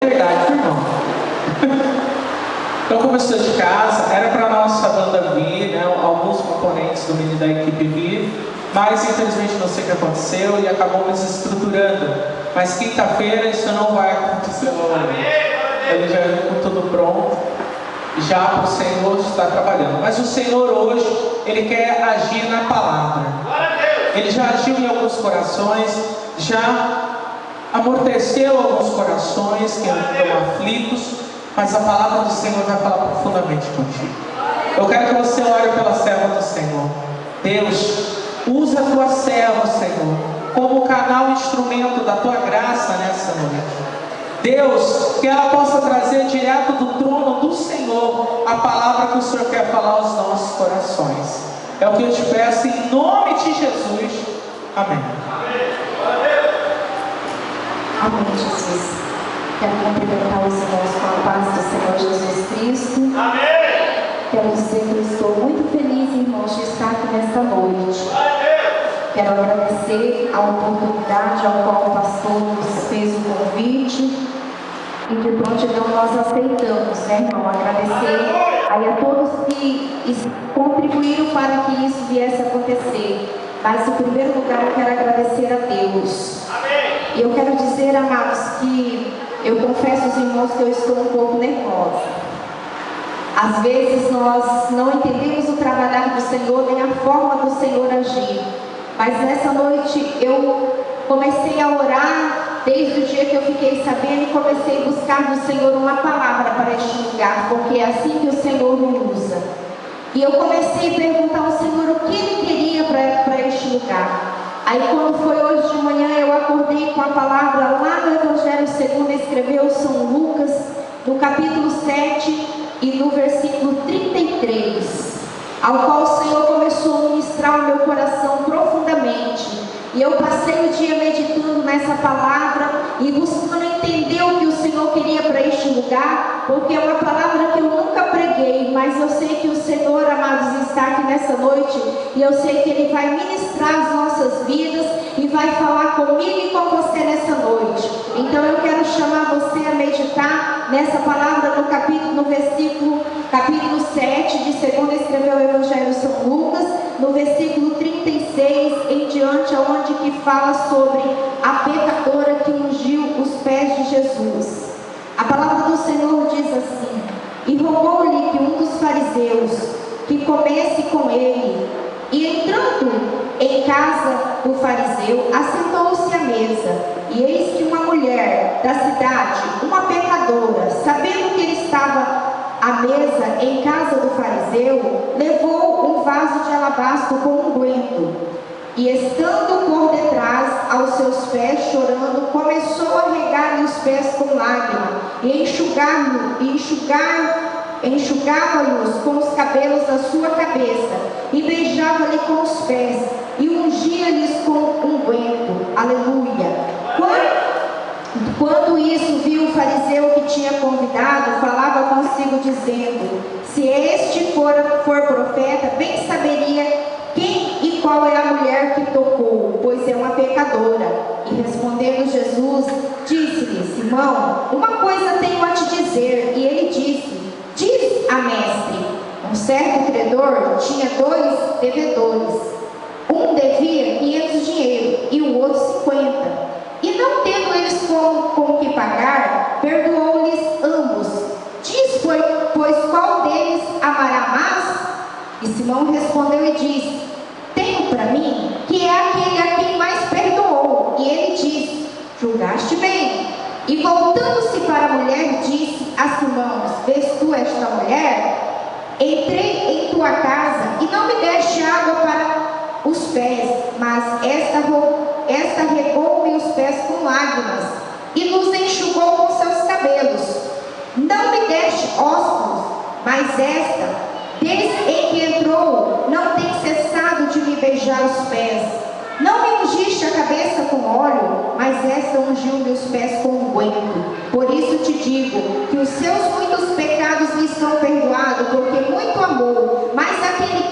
verdade, irmão. Então, como eu estou de casa, era para a nossa banda vir, né, alguns componentes do menino da equipe vir, mas infelizmente não sei o que aconteceu e acabou nos estruturando. Mas quinta-feira isso não vai acontecer novamente. Ele já veio com tudo pronto, já para o Senhor estar trabalhando. Mas o Senhor hoje, Ele quer agir na palavra. Ele já agiu em alguns corações, já amorteceu alguns corações que estão aflitos, mas a palavra do Senhor vai falar profundamente contigo. Eu quero que você ore pela serva do Senhor. Deus, usa a tua serva, Senhor, como canal e instrumento da tua graça nessa noite. Deus, que ela possa trazer direto do trono do Senhor a palavra que o Senhor quer falar aos nossos corações. É o que eu te peço em nome de Jesus. Amém. Amém, Jesus. Quero cumprimentar os irmãos com a paz do Senhor Jesus Cristo. Amém. Quero dizer que eu estou muito feliz, irmãos, de estar aqui nesta noite. Quero agradecer a oportunidade ao qual o pastor nos fez o convite e de prontidão nós aceitamos, né, irmão? Agradecer aí a todos que contribuíram para que isso viesse a acontecer. Mas, em primeiro lugar, eu quero agradecer a Deus. E eu quero dizer, amados, que eu confesso aos irmãos que eu estou um pouco nervosa. Às vezes nós não entendemos o trabalhar do Senhor, nem a forma do Senhor agir. Mas nessa noite eu comecei a orar desde o dia que eu fiquei sabendo e comecei a buscar do Senhor uma palavra para este lugar, porque é assim que o Senhor me usa. E eu comecei a perguntar ao Senhor o que Ele queria para este lugar. Aí quando foi hoje de manhã eu acordei com a palavra lá no Evangelho segundo escreveu São Lucas, no capítulo 7 e no versículo 33, ao qual o Senhor começou a ministrar o meu coração profundamente. E eu passei o dia meditando nessa palavra e buscando entender o que o Senhor queria para este lugar, porque é uma palavra que eu nunca preguei, mas eu sei que o Senhor, amados, está aqui nessa noite e eu sei que Ele vai ministrar as nossas vidas e vai falar comigo e com você nessa noite. Então eu quero chamar você a meditar nessa palavra no capítulo 7 de segundo escreveu o Evangelho São Lucas, no versículo 36 em diante, onde que fala sobre a pecadora que ungiu os pés de Jesus. A palavra do Senhor diz assim: e rogou-lhe que um dos fariseus que comesse com ele, e entrando em casa do fariseu, assentou-se à mesa. E eis que uma mulher da cidade, uma pecadora, sabendo que ele estava à mesa em casa do fariseu, levou um vaso de alabastro com unguento, e estando por detrás aos seus pés, chorando, começou a regar-lhe os pés com lágrimas, e enxugava-lhes com os cabelos da sua cabeça, e beijava-lhe com os pés, e ungia-lhes com unguento. Aleluia! Quando isso viu o fariseu que tinha convidado, falava consigo dizendo: se este for profeta, bem saberia quem e qual é a mulher que tocou, pois é uma pecadora. E respondendo Jesus, disse-lhe: Simão, uma coisa tenho a te dizer. E ele disse: diz a mestre. Um certo credor tinha 2 devedores. Um devia 500 dinheiro e o outro 50. E não tendo eles com que pagar, perdoou-lhes ambos. Diz, pois qual deles amará mais? E Simão respondeu e disse: tenho para mim que é aquele a quem mais perdoou. E ele disse: julgaste bem. E voltando-se para a mulher, disse a Simão: vês tu esta mulher? Entrei em tua casa e não me deste água para os pés, mas esta regou-me os pés com lágrimas e nos enxugou com seus cabelos. Não me deste ósculos, mas esta, desde em que entrou, não tem cessado de me beijar os pés. Não me ungiste a cabeça com óleo, mas esta ungiu meus pés com unguento. Por isso te digo que os seus muitos pecados lhe são perdoados, porque muito amou. Mas aquele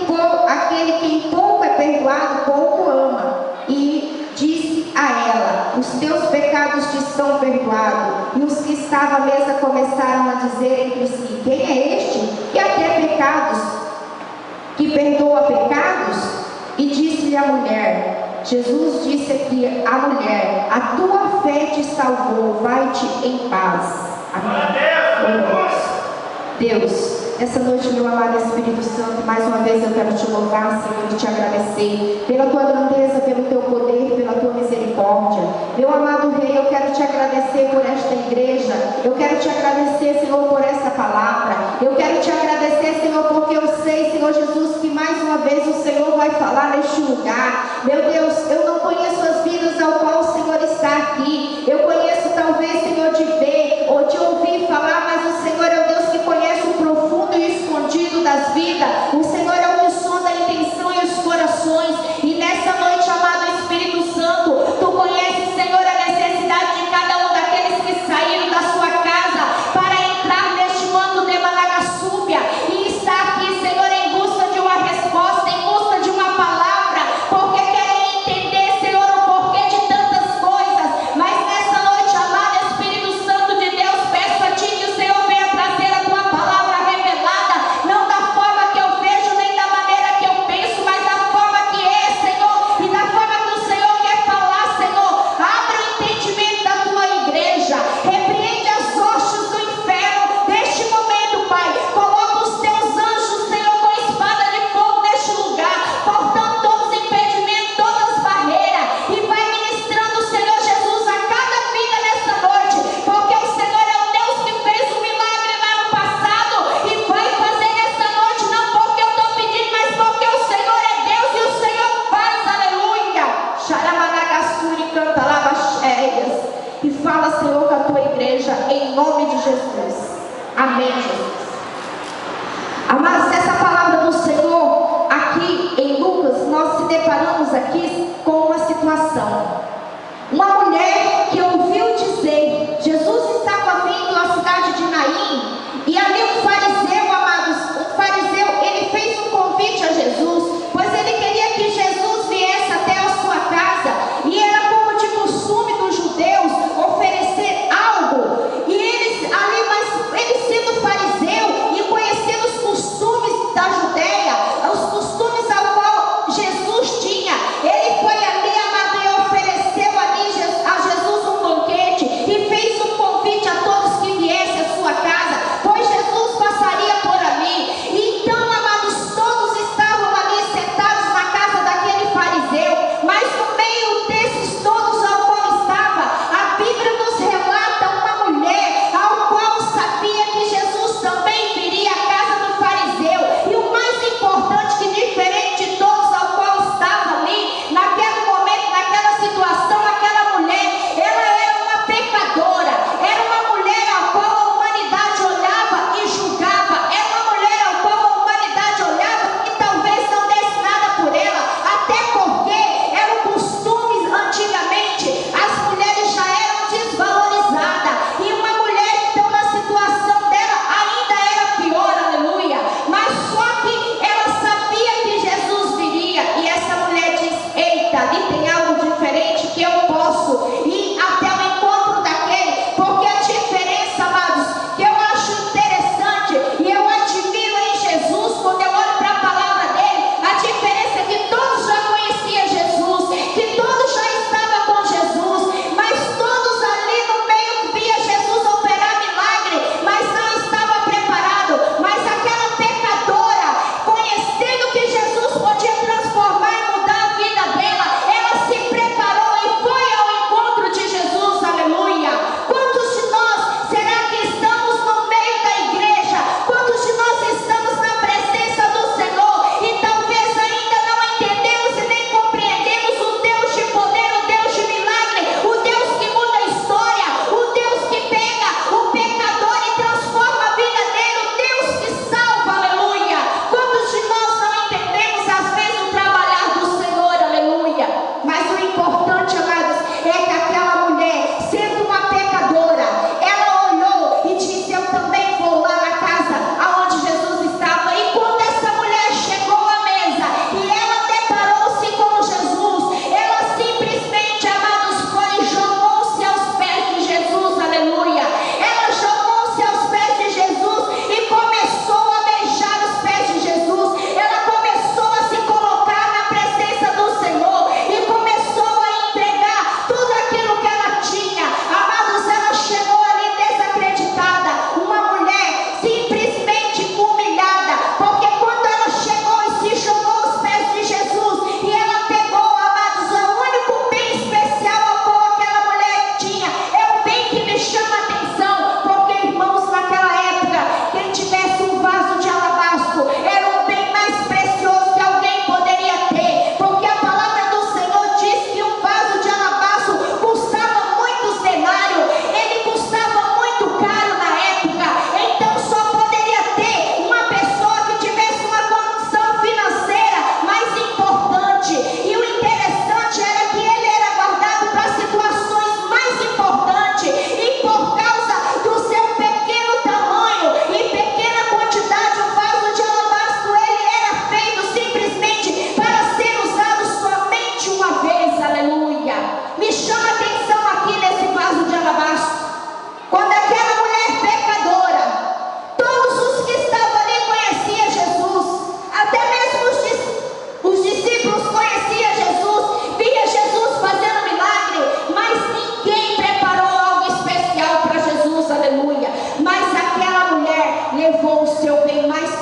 quem pouco é perdoado, pouco ama. E disse a ela: os teus pecados te são perdoados. E os que estavam estavam à mesa começaram a dizer entre si: quem é este que até pecados, que perdoa pecados? E disse-lhe a mulher, Jesus disse aqui à mulher: a tua fé te salvou, vai-te em paz. Amém. Deus, essa noite, meu amado Espírito Santo, mais uma vez eu quero te louvar, Senhor, e te agradecer pela tua grandeza, pelo teu poder, pela tua misericórdia. Meu amado Rei, eu quero te agradecer por esta igreja, eu quero te agradecer, Senhor, por essa palavra, eu quero te agradecer, Senhor, porque eu sei, Senhor Jesus, que mais uma vez o Senhor vai falar neste lugar. Meu Deus, eu não conheço as vidas ao qual o Senhor está aqui, eu conheço talvez, Senhor, de ver ou de ouvir falar, mas o Senhor é o Deus que conhece o profundo e escondido das vidas. O Senhor é o que sonda a intenção e os corações. E nessa noite, amado Espírito Santo, tu conheces, Senhor, a necessidade de cada um daqueles que saíram da sua casa para entrar neste manto de Managaçúbia e está aqui, Senhor, em busca de uma resposta, em busca de uma palavra, porque querem entender, Senhor, o porquê de tantas coisas. Mas nessa noite, amado Espírito Santo de Deus, peço a ti que o Senhor venha trazer a tua palavra revelada, não da forma que eu vejo, nem da maneira que eu penso, mas da forma que é, Senhor, e da forma que o Senhor quer falar, Senhor. Abre o entendimento da tua igreja, repreende as hostes do inferno neste momento, Pai. Coloca os teus anjos, Senhor, com espada de fogo neste lugar, cortando todos os impedimentos, todas as barreiras, e vai ministrando, Senhor Jesus, a cada vida nessa noite, porque o Senhor é o Deus que fez um milagre lá no passado e vai fazer nessa noite, não porque eu estou pedindo, mas porque o Senhor é Deus e o Senhor faz. Aleluia. Xaramanagassuri canta lavacheias. E fala, Senhor, com a tua igreja, em nome de Jesus. Amém, Jesus. Amados, essa palavra do Senhor, aqui em Lucas, nós se deparamos aqui com uma situação. Uma mulher que ouviu dizer, Jesus estava vindo à cidade de Naim, e ali um fariseu, amados, ele fez um convite a Jesus, pois ele queria que Jesus viesse até a sua casa, e era como de costume dos judeus oferecer algo, e eles ali, mas ele sendo fariseu e conhecendo os costumes da Judeia, os costumes ao qual Jesus tinha, ele foi ali, amado, e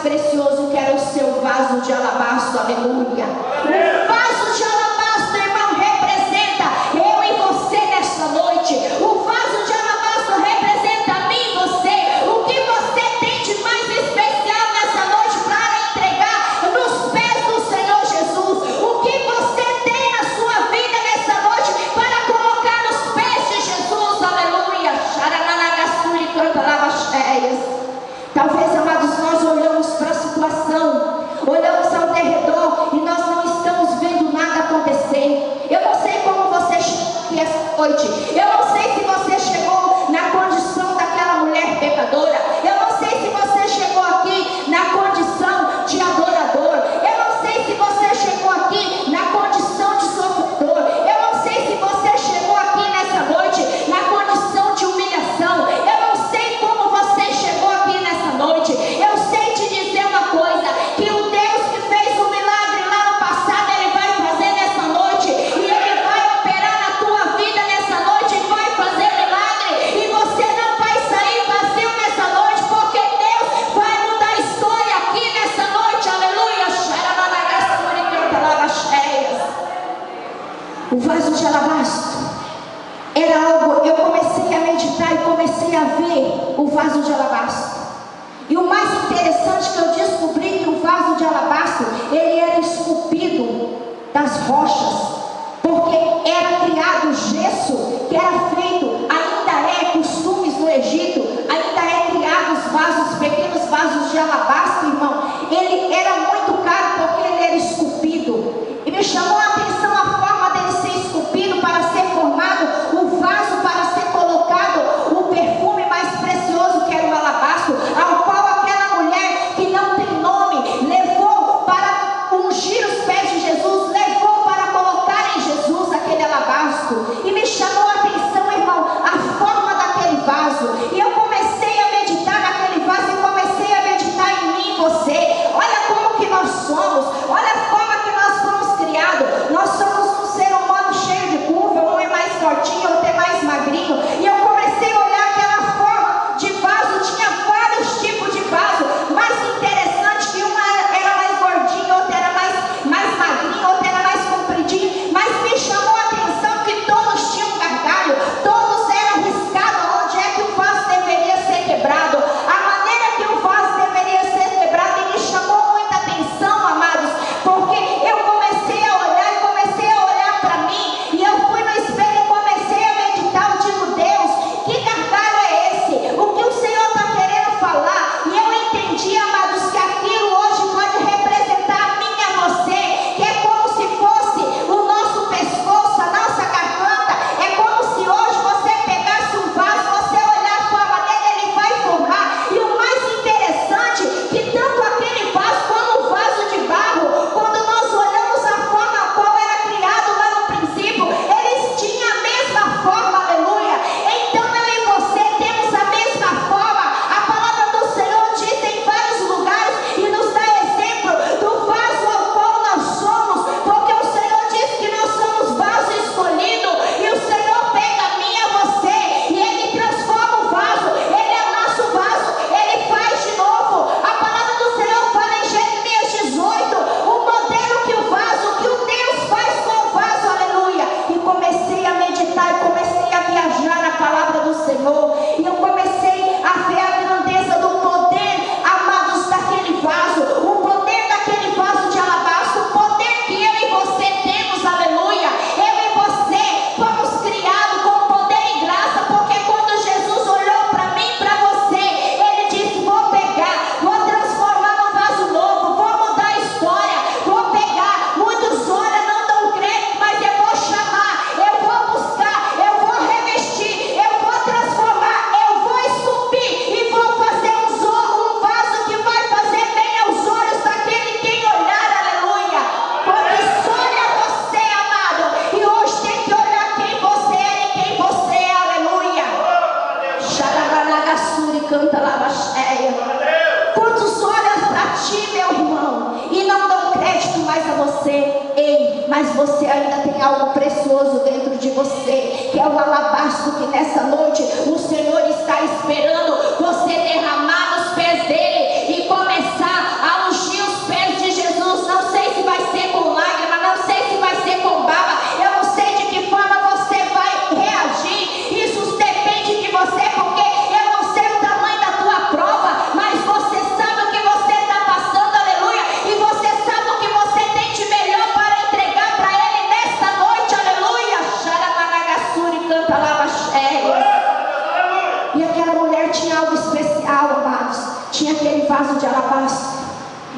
precioso que era o seu vaso de alabastro, aleluia. O vaso de alabastro, irmão, representa eu e você nesta noite. O vaso de alabastro representa a mim e você. O que você tem de mais especial nessa noite para entregar nos pés do Senhor Jesus? O que você tem na sua vida nessa noite para colocar nos pés de Jesus, aleluia. Talvez, amados, nós olhamos para a situação, olhamos ao redor e nós não estamos vendo nada acontecer. Eu não sei como você chegou aqui essa noite. Eu não sei se você chegou na condição daquela mulher pecadora. Eu não sei se você chegou aqui na condição de adorador. Eu não sei se você chegou aqui na condição de sofredor. Eu não sei se você chegou aqui nessa noite na condição de humilhação. Eu não sei como você chegou aqui nessa noite. Eu sei te dizer uma coisa, que o Deus que fez um milagre lá no passado, Ele vai fazer nessa noite, e Ele vai operar na tua vida nessa noite, e vai fazer milagre, e você não vai sair vazio nessa noite, porque Deus vai mudar a história aqui nessa noite, aleluia. O vaso de alabastro era algo, eu comecei a meditar e comecei a ver o vaso de alabastro. E o mais interessante que eu descobri que o vaso de alabastro, ele era esculpido das rochas, porque era criado gesso, que era feito, ainda é costumes no Egito, ainda é criados vasos, pequenos vasos de alabastro, irmão. Ele era muito caro porque ele era esculpido. E me chamou a atenção a forma dele ser esculpido para ser formado o vaso, para ser colocado o perfume mais precioso que era o alabastro, ao qual aquela mulher que não tem nome levou para ungir os pés de Jesus, levou para colocar em Jesus aquele alabastro. E me chamou a atenção, irmão, a forma daquele vaso. E eu comecei a meditar naquele vaso e comecei a meditar em mim e você. Olha como que nós somos, olha a forma que nós fomos criados. Nós somos um ser humano cheio de curva, um é mais fortinho, outro é mais magrinho. E eu comecei a olhar aquela forma de vaso, tinha vários tipos de vaso. Mais interessante que uma era mais gordinha, outra era mais magrinha, outra era mais compridinha. Mas me chamou a atenção que todos tinham gargalho, todos eram riscados onde é que o vaso deveria ser quebrado, a maneira que o vaso deveria ser quebrado. E me chamou muita atenção, amados, porque eu comecei a olhar e comecei a olhar para mim, e eu fui no espelho e comecei a meditar. Eu digo, Deus, que gargalho é esse? O que o Senhor está querendo falar? E eu entendi, amados, que aquilo hoje pode representar a mim e a você, que é como se fosse o nosso pescoço, a nossa garganta. É como se hoje você pegasse um vaso, você olhar a forma dele, ele vai formar. E o mais interessante, que tanto aquele vaso como o vaso de barro, quando nós olhamos a forma qual era criado lá no princípio, eles tinham a mesma forma, aleluia. Então eu e você temos a mesma forma. A palavra do Senhor diz em vários lugares e nos dá exemplo do vaso ao qual nós somos, porque o Senhor diz que nós somos vaso escolhido, e o Senhor pega a mim e a você, e Ele transforma o vaso, Ele é o nosso vaso, Ele faz de novo. A palavra do Senhor fala em Jeremias 18, o modelo que o vaso, que o Deus faz com o vaso, aleluia. E comecei a meditar, e comecei a viajar na palavra do Senhor, e eu comecei a ver a grandeza do poder, amados, daquele vaso, o poder daquele vaso de alabastro, o poder que eu e você temos, aleluia. Eu e você fomos criados com poder e graça, porque quando Jesus olhou para mim e para você, Ele disse, vou pegar, vou transformar num vaso novo, vou mudar a história, vou pegar. Muitos olham, não dão crédito, mas eu vou chamar, eu vou buscar, eu vou revestir, eu vou transformar, eu vou esculpir e vou fazer um vaso que vai fazer bem aos olhos daquele quem olhar, aleluia. Porque só olha você, amado, e hoje tem que olhar quem você é e quem você é, aleluia. Xarabanagasuri canta lavaxéia. Quantos olham para ti, meu irmão, e não dão crédito mais a você? Ei, mas você ainda tem algo precioso dentro de você, que é o alabastro, que nessa noite o Senhor está esperando você derramar nos pés dele e começar vaso de alabastro.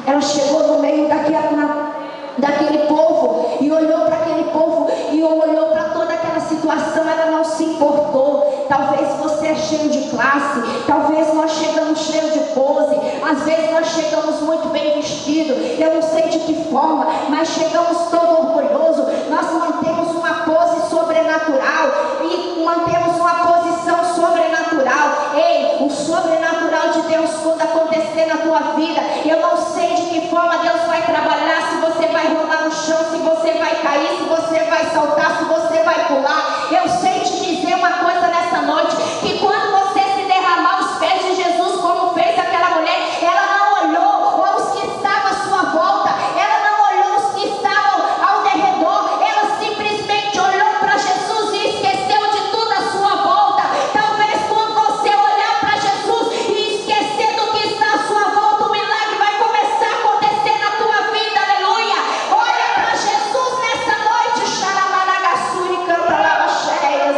Ela chegou no meio daquele povo e olhou para aquele povo e olhou para toda aquela situação. Ela não se importou. Talvez você é cheio de classe, talvez nós chegamos cheio de pose, às vezes nós chegamos muito bem vestido, eu não sei de que forma, mas chegamos todo orgulhoso. Nós mantemos uma pose sobrenatural e mantemos uma posição sobrenatural. Ei, o sobrenatural de Deus, quando acontecer na tua vida, eu não sei de que forma Deus vai trabalhar, se você vai rolar no chão, se você vai cair, se você vai saltar, se você vai pular. Eu sei te dizer uma coisa nessa noite, que quando você se derramar aos pés de Jesus, como fez aquela mulher, ela não olhou aos que estavam à sua volta, ela não olhou os que estavam ao derredor, ela simplesmente olhou para Jesus e esqueceu de tudo à sua volta. Talvez quando você olhar para Jesus e esquecer do que está à sua volta, o milagre vai começar a acontecer na tua vida, aleluia. Olha para Jesus nessa noite, xaramanagassuri, canta lava cheias.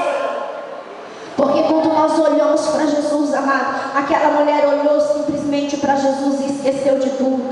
Porque quando nós olhamos para Jesus, amado, aquela mulher olhou simplesmente para Jesus e esqueceu de tudo.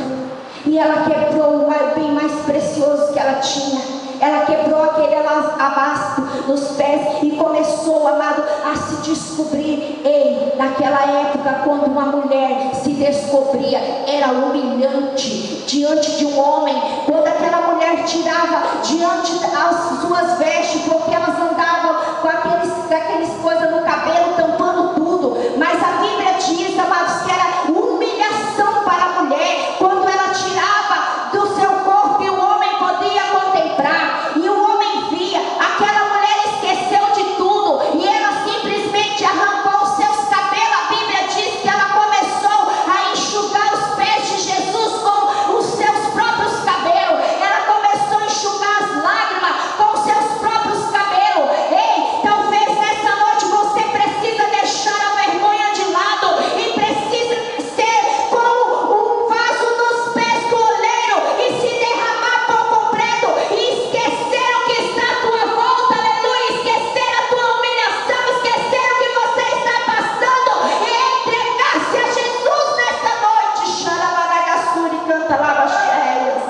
E ela quebrou o bem mais precioso que ela tinha. Ela quebrou aquele alabastro nos pés e começou, amado, a se descobrir. Ei, naquela época, quando uma mulher se descobria, era humilhante diante de um homem. Quando aquela mulher tirava diante as suas vestes, porque elas andavam com aqueles coisas no cabelo, tampando tudo. Mas a Bíblia diz, amados, que era humilhação para a mulher. Quando ela tirava do seu corpo e o homem podia contemplar, e o homem via, aquela mulher esqueceu de tudo e ela simplesmente arrancou os seus cabelos. A Bíblia diz que ela começou a enxugar os pés de Jesus com os seus próprios cabelos. Ela começou a enxugar as lágrimas com os seus próprios cabelos. Ei, talvez nessa noite você precisa deixar a vergonha de lado e precisa ser como um vaso nos pés do oleiro e se derramar por completo e esquecer o que está à tua volta, aleluia, esquecer a tua humilhação, esquecer o que você está passando e entregar-se a Jesus nessa noite. Xaramanagassuri, canta lava cheias.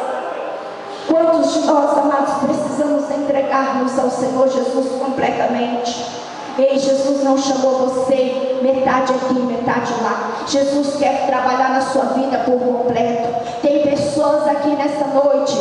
Quantos de nós, amados, precisamos entregar-nos ao Senhor Jesus completamente? Ei, Jesus não chamou você metade aqui, metade lá. Jesus quer trabalhar na sua vida por completo. Tem pessoas aqui nessa noite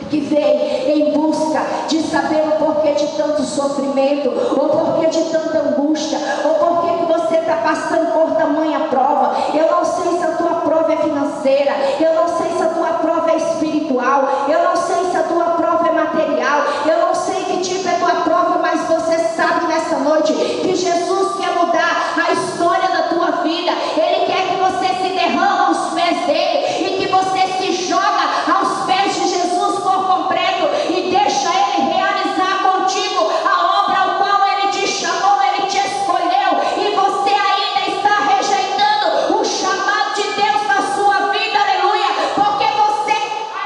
que vem em busca de saber o porquê de tanto sofrimento, ou porquê de tanta angústia, ou porquê que você está passando por tamanha prova. Eu não sei se a tua prova é financeira, eu não sei se a tua prova é espiritual, eu não sei se a tua prova é material, eu não sei que tipo é a tua prova, mas você sabe nessa noite que Jesus quer mudar a história da tua vida. Ele quer que você se derrama aos pés dele e que você se joga aos pés de Jesus por completo e deixa ele realizar contigo a obra ao qual ele te chamou, ele te escolheu, e você ainda está rejeitando o chamado de Deus na sua vida, aleluia, porque você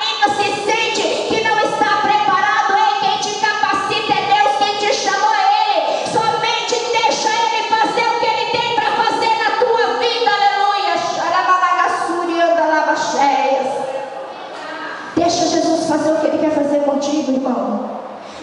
ainda se sente que não está preparado. Ei, quem te capacita é Deus, quem te chamou é ele. Somente deixa ele fazer o que ele tem para fazer na tua vida, aleluia. Xaramanagassuri, anda lava cheias. Deixa Jesus fazer o que ele quer fazer contigo, irmão.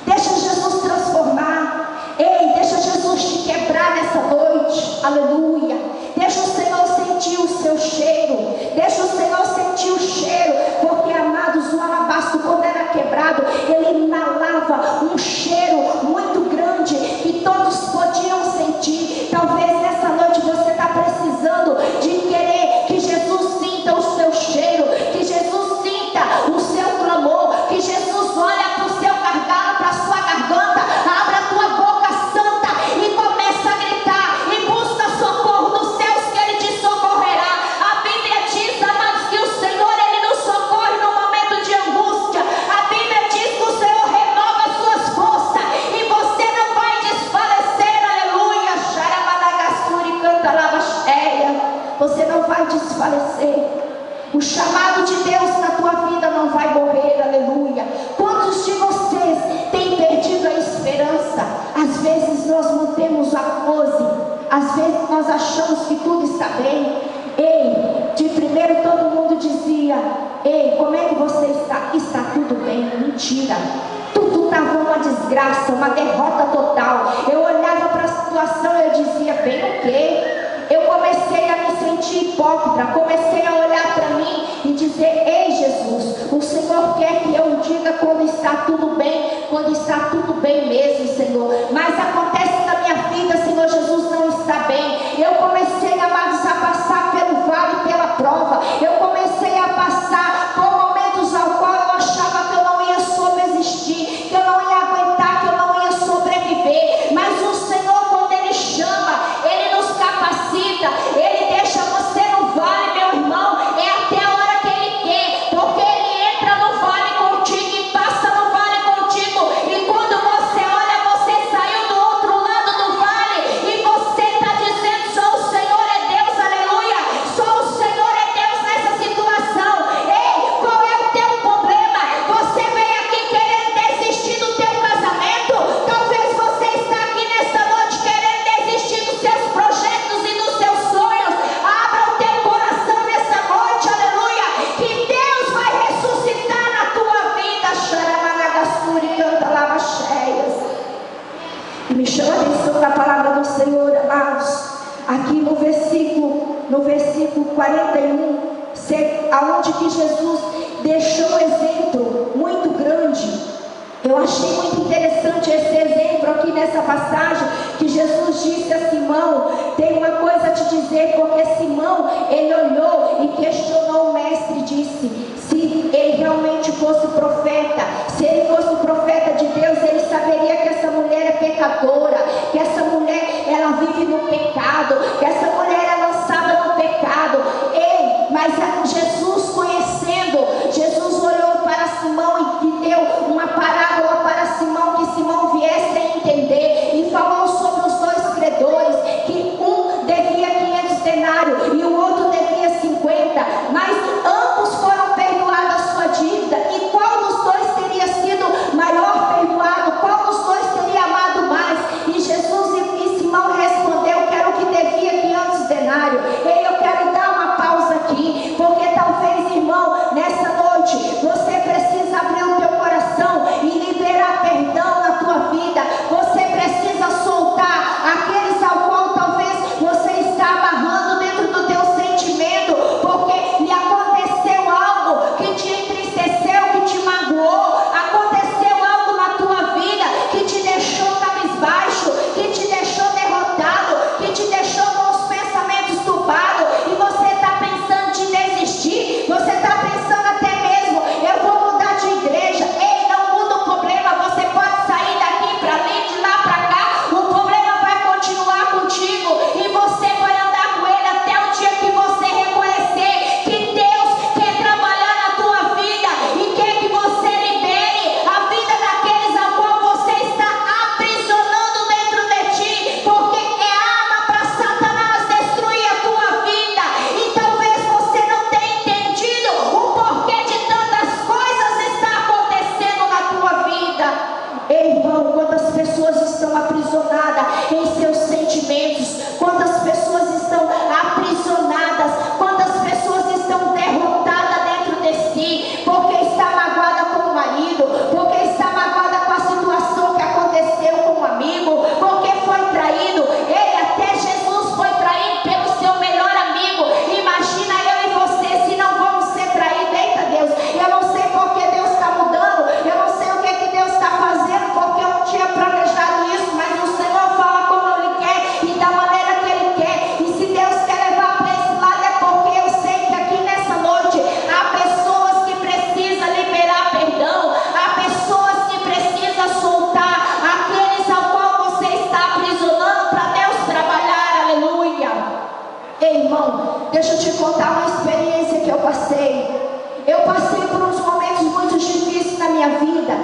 Deixa Jesus transformar. Ei, deixa Jesus te quebrar nessa noite, aleluia. Deixa o Senhor sentir o seu cheiro. Deixa o Senhor sentir o cheiro. Porque, amados, o alabastro, quando era quebrado, ele inalava um cheiro muito grande que todos podiam sentir. Talvez nessa noite você está precisando de querer que Jesus sinta o seu cheiro, que Jesus sinta o seu clamor, que Jesus olha para o seu gargalo, para a sua garganta, abra a tua boca santa e começa a gritar e busca socorro dos céus, que ele te socorrerá. A Bíblia diz, amados, que o Senhor, ele nos socorre no momento de angústia. A Bíblia diz que o Senhor renova as suas forças e você não vai desfalecer, aleluia. Xaramanagassuri, canta lava cheia. Você não vai desfalecer. O chamado de Deus na tua vida não vai morrer, aleluia. Quantos de vocês têm perdido a esperança? Às vezes nós mantemos a pose, às vezes nós achamos que tudo está bem. Ei, de 1 Ei, como é que você está? Está tudo bem? Mentira. Tudo estava uma desgraça, uma derrota total. Eu olhava para a situação e eu dizia, bem o quê? Eu comecei a me sentir hipócrita, comecei a olhar para mim e dizer, ei Jesus, o Senhor quer que eu diga quando está tudo bem, quando está tudo bem mesmo, Senhor. Mas acontece na minha vida, Senhor Jesus, não está bem. Eu comecei, amados, a passar pelo vale, pela prova. Eu comecei a passar por momentos ao qual eu achava que eu não ia sobreexistir, que eu não ia aguentar, que eu não ia sobreviver. Mas o Senhor, quando Ele chama, Ele nos capacita, Ele deixa você no vale, meu irmão, é até a hora que Ele quer, porque Ele entra no vale contigo e passa no vale contigo, e quando você olha, você saiu do outro lado do vale, e você está dizendo, só o Senhor é Deus, aleluia, só o Senhor é Deus nessa situação. Ei, qual é o teu problema? Você vem aqui querendo desistir do teu casamento, talvez você está aqui nessa noite querendo desistir dos seus projetos e dos seus sonhos. Abra o teu coração nessa noite, aleluia, que Deus vai ressuscitar na tua vida. Xaramanagassuri, canta lava cheias. E me chama a atenção da palavra do Senhor, amados, aqui no versículo 41, aonde que Jesus deixou um exemplo muito grande. Eu achei muito interessante esse exemplo aqui nessa passagem, que Jesus disse a Simão, tem uma coisa a te dizer, porque Simão, ele olhou e questionou o mestre, disse, se ele realmente fosse profeta, se ele fosse profeta de Deus, ele saberia que essa mulher é pecadora, que essa mulher, ela vive no pecado, que essa mulher é lançada no pecado. Ei, mas Jesus conhecendo, Jesus olhou para Simão e deu uma parábola para Simão, que Simão viesse a entender, e falou sobre os dois credores, que um devia 500 denários e o outro devia 50, mas ambos foram perdoados a sua dívida, e qual dos dois teria sido maior perdoado, qual dos dois teria amado mais? E Jesus e Simão respondeu que era o que devia 500 denários. E eu quero dar uma pausa aqui, porque talvez, irmão, nessa noite você precisa abrir o teu coração e liberar perdão na tua vida. Você precisa soltar aqueles ao qual talvez você está amarrando dentro do teu sentimento, porque lhe aconteceu algo que te entristeceu, que te magoou, aconteceu algo na tua vida que te deixou cabisbaixo, que te deixou derrotado, que te deixou com os pensamentos turbados, e você está pensando em desistir, você está pensando até mesmo, eu vou mudar de igreja. Ei, não muda o problema, você pode sair daqui para ali, de lá para cá, o problema vai continuar contigo, e você vai andar com ele até o dia que você reconhecer que Deus quer trabalhar na tua vida e quer que você libere a vida daqueles ao qual você está aprisionando dentro de ti, porque é arma para Satanás destruir a tua vida. E talvez você não tenha entendido o porquê de tantas coisas está acontecendo na tua vida. Ei, irmão, quantas pessoas estão aprisionadas em seus sentimentos, quantas pessoas estão aprisionadas, quantas pessoas estão derrotadas dentro de si, porque está magoada com o marido, porque está magoada com a situação que aconteceu com um amigo, porque foi traído. Ei, até Jesus foi traído pelo seu melhor amigo. Imagina eu e você se não vamos ser traídos. Eita Deus, eu não sei porque Deus está mudando, eu não sei o que Deus está fazendo, porque eu não tinha planejado isso, mas o Senhor fala como Ele quer e da maneira que Ele quer. E se Deus quer levar para esse lado, é porque eu sei que aqui nessa noite há pessoas que precisam liberar perdão, há pessoas que precisam soltar aqueles ao qual você está aprisionando para Deus trabalhar, aleluia. Ei, irmão, deixa eu te contar uma experiência que eu passei. Eu passei por uns momentos muito difíceis na minha vida,